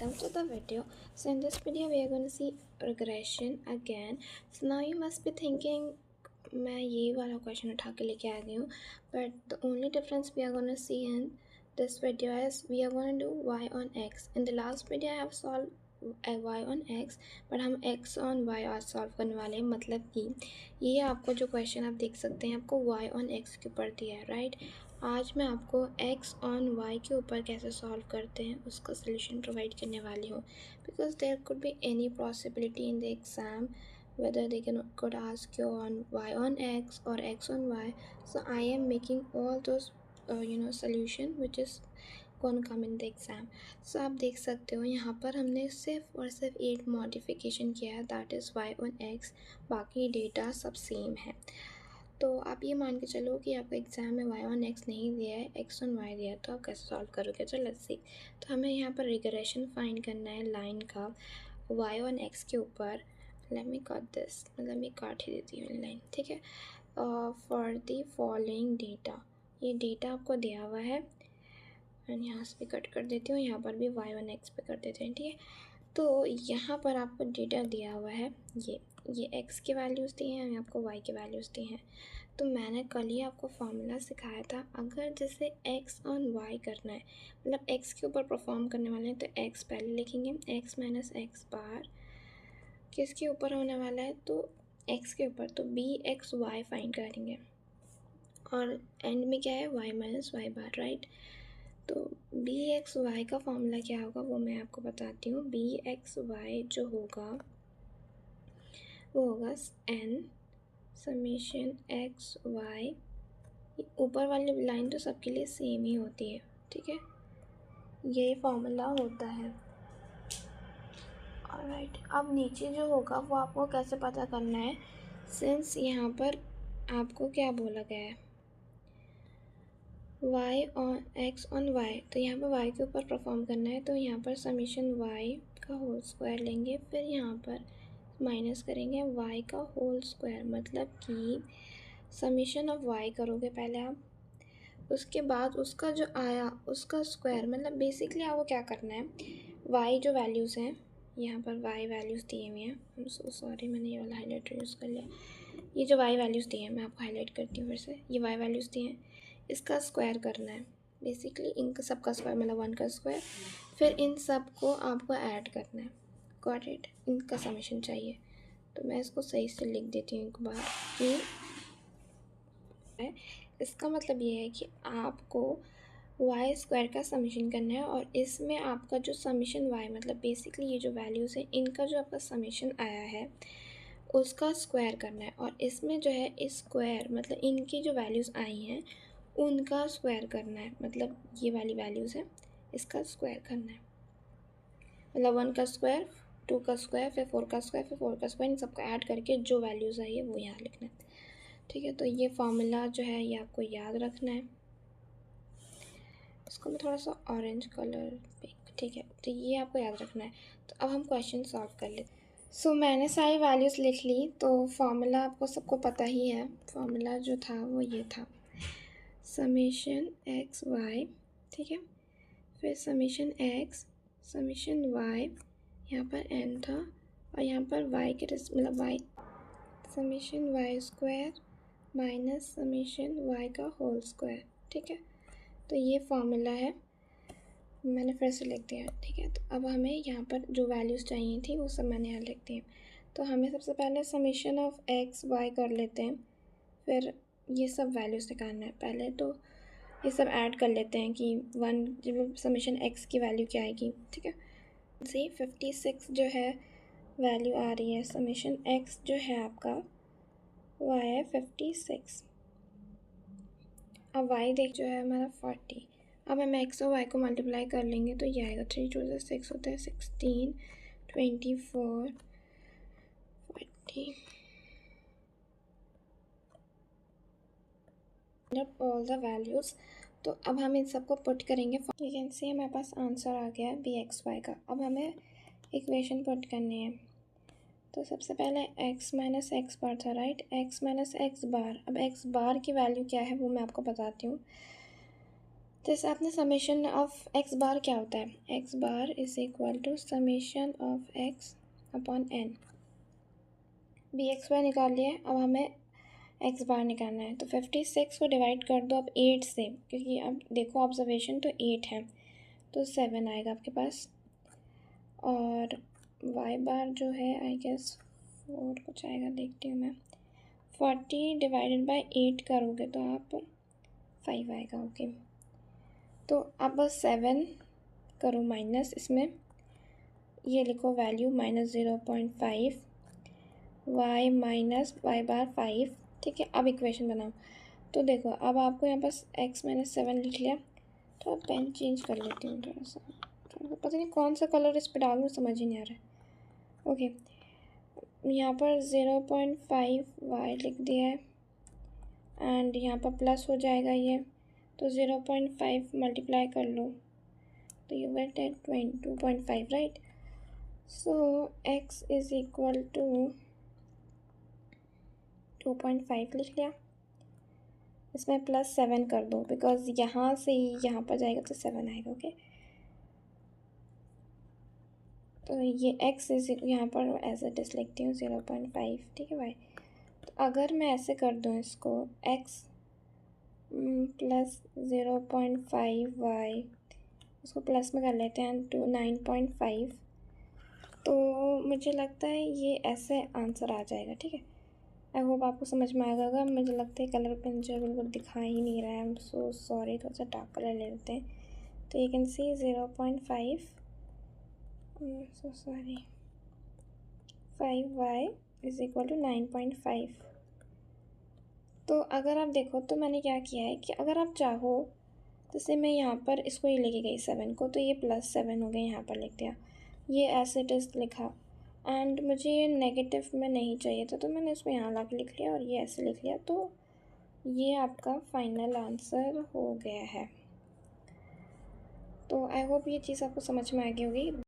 welcome to the video. So in this video we are going to see regression again. So now you must be thinking मैं ये वाला question उठा के लेके आ गई हूँ, but the only difference we are going to see in this video is we are going to do y on x. In the last video I have solved y on x, but हम x on y आज solve करने वाले हैं. मतलब कि ये आपको जो क्वेश्चन आप देख सकते हैं आपको y on x के ऊपर दिया है, राइट. आज मैं आपको x on y के ऊपर कैसे सॉल्व करते हैं उसका सलूशन प्रोवाइड करने वाली हूँ, because there could be any possibility in the exam whether they could ask you on y on x or x on y. So I am making all those solution which is going to come in the exam. So आप देख सकते हो यहाँ पर हमने सिर्फ और सिर्फ एक मॉडिफिकेशन किया है, that is y on x. बाकी डेटा सब सेम है. तो आप ये मान के चलो कि आपको एग्ज़ाम में y on x नहीं दिया है, x on y दिया है, तो आप कैसे सॉल्व करोगे. तो लेट्स सी. तो हमें यहाँ पर रिग्रेशन फाइंड करना है लाइन का y on x के ऊपर. लेट मी कट दिस, मतलब मैं काट ही देती हूँ लाइन, ठीक है. फॉर द फॉलोइंग डेटा, ये डेटा आपको दिया हुआ है एंड यहाँ से भी कट कर देती हूँ, यहाँ पर भी y on x पे कर देते हैं, ठीक है. तो यहाँ पर आपको डेटा दिया हुआ है, ये x की वैल्यूज़ दी हैं, आपको y की वैल्यूज़ दी हैं. तो मैंने कल ही आपको फार्मूला सिखाया था, अगर जैसे x on y करना है, मतलब x के ऊपर परफॉर्म करने वाले हैं, तो x पहले लिखेंगे, x माइनस एक्स बार किसके ऊपर होने वाला है, तो x के ऊपर, तो b x y फाइंड करेंगे और एंड में क्या है y माइनस वाई बार, राइट. तो बी एक्स वाई का फॉर्मूला क्या होगा वो मैं आपको बताती हूँ. बी एक्स वाई जो होगा वो होगा एन समीशन एक्स वाई. ऊपर वाली लाइन तो सबके लिए सेम ही होती है, ठीक है. ये फॉर्मूला होता है. ऑलराइट, अब नीचे जो होगा वो आपको कैसे पता करना है, सिंस यहाँ पर आपको क्या बोला गया है y on x on y, तो यहाँ पर y के ऊपर परफॉर्म करना है. तो यहाँ पर समीशन y का होल स्क्वायर लेंगे, फिर यहाँ पर माइनस करेंगे y का होल स्क्वायर, मतलब कि समीशन ऑफ y करोगे पहले आप, उसके बाद उसका जो आया उसका स्क्वायर. मतलब बेसिकली आपको क्या करना है, y जो वैल्यूज़ हैं, यहाँ पर y वैल्यूज़ दिए हुए हैं, आई एम सो सॉरी मैंने ये वाला हाईलाइटर यूज़ कर लिया. ये जो y वैल्यूज़ दिए हैं मैं आपको हाईलाइट करती हूँ फिर से. ये y वैल्यूज़ दिए हैं, इसका स्क्वायर करना है. बेसिकली इनका सबका स्क्वायर मतलब 1 का स्क्वायर, फिर इन सब को आपको ऐड करना है. Got it. इनका समीशन चाहिए, तो मैं इसको सही से लिख देती हूँ एक बार कि इसका मतलब ये है कि आपको y स्क्वायर का समीशन करना है, और इसमें आपका जो समीशन y मतलब बेसिकली ये जो वैल्यूज़ है इनका जो आपका समीशन आया है उसका स्क्वायर करना है, और इसमें जो है इस स्क्वायर मतलब इनकी जो वैल्यूज़ आई हैं उनका स्क्वायर करना है. मतलब ये वाली वैल्यूज़ है इसका स्क्वायर करना है, मतलब 1 का स्क्वायर, 2 का स्क्वायर, फिर 4 का स्क्वायर, फिर 4 का स्क्वायर, इन सबको ऐड करके जो वैल्यूज़ आई है वो यहाँ लिखना है, ठीक है. तो ये फार्मूला जो है ये आपको याद रखना है. इसको मैं थोड़ा सा ऑरेंज कलर पिक, ठीक है. तो ये आपको याद रखना है. तो अब हम क्वेश्चन सॉल्व कर लेते हैं. सो मैंने सारी वैल्यूज़ लिख ली. तो फार्मूला आपको सबको पता ही है, फार्मूला जो था वो ये था, समीशन एक्स वाई, ठीक है, फिर समीशन एक्स समीशन वाई, यहाँ पर एन था, और यहाँ पर वाई के मतलब Y summation Y square minus summation Y का होल स्क्वायर, ठीक है. तो ये फार्मूला है, मैंने फिर से लिख दिया, ठीक है. तो अब हमें यहाँ पर जो वैल्यूज़ चाहिए थी वो सब मैंने यहाँ लिख दी. तो हमें सबसे पहले समीशन ऑफ एक्स वाई कर लेते हैं, फिर ये सब वैल्यूज़ निकालना है. पहले तो ये सब ऐड कर लेते हैं कि 1 जब समीशन एक्स की वैल्यू क्या आएगी, ठीक है. सी 56 जो है वैल्यू आ रही है, समीशन एक्स जो है आपका वो आया है 56. अब वाई देख जो है हमारा 40. अब हम एक्स और वाई को मल्टीप्लाई कर लेंगे तो ये आएगा 3 2 6 होता है 16 24 40. All the values. तो अब हम इन सबको पुट करेंगे. यू कैन सी हमारे पास आंसर आ गया बी एक्स वाई का. अब हमें इक्वेशन पुट करनी है. तो सबसे पहले x माइनस एक्स बार था, राइट. x माइनस एक्स बार. अब x बार की वैल्यू क्या है वो मैं आपको बताती हूँ. जैसे आपने समेशन ऑफ एक्स बार क्या होता है, X bar is equal to summation of X upon N. B X Y निकाल लिया है, अब हमें एक्स बार निकालना है। तो 56 को डिवाइड कर दो अब 8 से, क्योंकि अब देखो ऑब्जर्वेशन तो 8 है, तो 7 आएगा आपके पास। और वाई बार जो है आई गेस 4 कुछ आएगा, देखती हूँ मैं। 40 डिवाइडेड बाई 8 करोगे तो आप 5 आएगा। ओके, तो अब बस 7 करो माइनस, इसमें ये लिखो वैल्यू -0.5 वाई माइनस वाई बार 5। ठीक है, अब इक्वेशन बनाओ। तो देखो अब आपको यहाँ पास x-7 लिख लिया। तो अब पेन चेंज कर लेती हूँ थोड़ा सा, पता नहीं कौन सा कलर इस पर डालूँ, समझ ही नहीं आ रहा है। ओके, यहाँ पर 0.5 वाई लिख दिया है एंड यहाँ पर प्लस हो जाएगा ये, तो 0.5 मल्टीप्लाई कर लो तो you get 22.5 right. So x is equal to 2.5 लिख लिया। इसमें +7 कर दो बिकॉज यहाँ से ही यहाँ पर जाएगा तो 7 आएगा। ओके, तो ये x इज यहाँ पर एज इट इज़ लिखती हूँ 0.5। ठीक है भाई, तो अगर मैं ऐसे कर दूँ इसको x प्लस 0.5 वाई, इसको प्लस में कर लेते हैं तो 9.5, तो मुझे लगता है ये ऐसे आंसर आ जाएगा। ठीक है, आई होप आपको समझ में आएगा। मुझे लगता है कलर पेन जो बिल्कुल दिखा ही नहीं रहा है, आई एम सो सॉरी। थोड़ा सा डार्क कलर ले लेते हैं। तो you can see 0.5 so sorry 5y is equal to 9.5। तो अगर आप देखो तो मैंने क्या किया है कि अगर आप चाहो जैसे मैं यहाँ पर इसको ही लेके गई 7 को, तो ये +7 हो गया, यहाँ पर लिख दिया, ये एज इट इज़ लिखा। एंड मुझे ये नेगेटिव में नहीं चाहिए था, तो मैंने इसको यहाँ ला के लिख लिया और ये ऐसे लिख लिया। तो ये आपका फाइनल आंसर हो गया है। तो आई होप ये चीज़ आपको समझ में आ गई होगी।